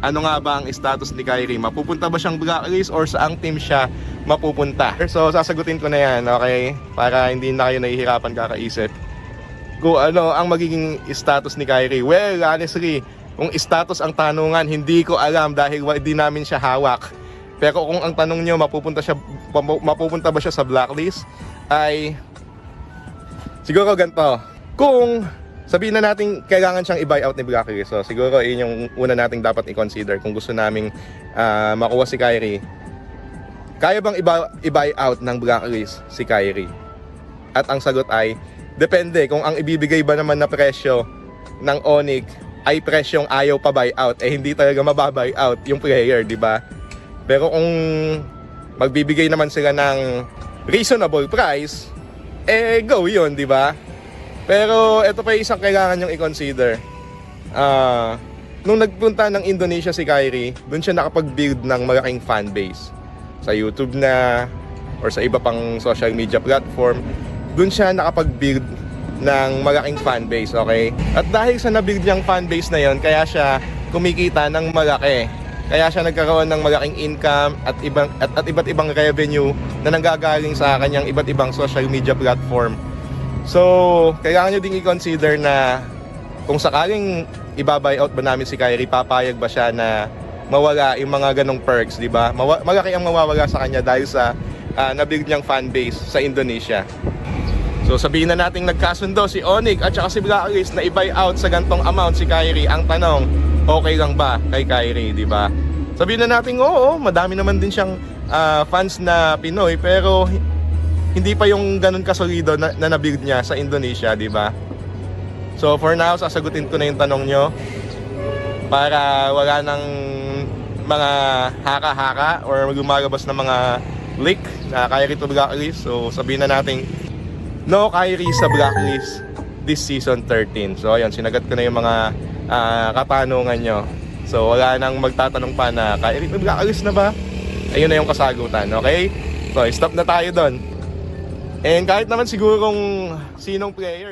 ano nga ba ang status ni Kyrie? Mapupunta ba siyang blacklist or saang team siya mapupunta? So sasagutin ko na yan, okay? Para hindi na kayo nahihirapan kakaisip kung ano ang magiging status ni Kyrie. Well, honestly, kung status ang tanungan, hindi ko alam dahil hindi namin siya hawak. Pero kung ang tanong nyo, mapupunta ba siya sa blacklist, ay siguro ganito. Kung sabihin na natin kailangan siyang i-buyout ni blacklist, so siguro yun yung una nating dapat i-consider kung gusto naming makuha si Kyrie. Kaya bang i-buyout ng blacklist si Kyrie? At ang sagot ay depende kung ang ibibigay ba naman na presyo ng Onyx ay presyong ayaw pa buyout, eh hindi talaga mababuyout yung player, di ba? Pero kung magbibigay naman sila ng reasonable price, eh go yun, di ba? Pero ito pa yung isang kailangan yung i-consider. Nung nagpunta ng Indonesia si Kyrie, dun siya nakapag-build ng malaking fanbase. Sa YouTube na, or sa iba pang social media platform, dun siya nakapag-build ng malaking fanbase, okay? At dahil sa na-build niyang fanbase na yon, kaya siya kumikita ng malaki. Kaya siya nagkaroon ng malaking income at iba't ibang revenue na nanggagaling sa kanyang iba't ibang social media platform. So, kailangan nyo ding i-consider na kung sakaling i-buyout ba namin si Kyrie, papayag ba siya na mawala yung mga ganong perks, di ba? Malaki ang mawawala sa kanya dahil sa na-build niyang fanbase sa Indonesia. So, sabihin na natin nagkasundo si Onyx at saka si blacklist na i-buyout sa gantong amount si Kyrie. Ang tanong, okay lang ba kay Kyrie, di ba? Sabihin na natin, oo, madami naman din siyang fans na Pinoy, pero hindi pa yung ganun kasolido na na-build niya sa Indonesia, di ba? So for now, sasagutin ko na yung tanong nyo para wala nang mga haka-haka or gumagabas na mga leak na Kyrie to blacklist. So sabihin na natin, no Kyrie sa blacklist this season 13. So ayun, sinagat ko na yung mga katanungan nyo. So wala nang magtatanong pa na Kyrie to blacklist na ba? Ayun na yung kasagutan, okay? So stop na tayo doon. And kahit naman sigurong sinong player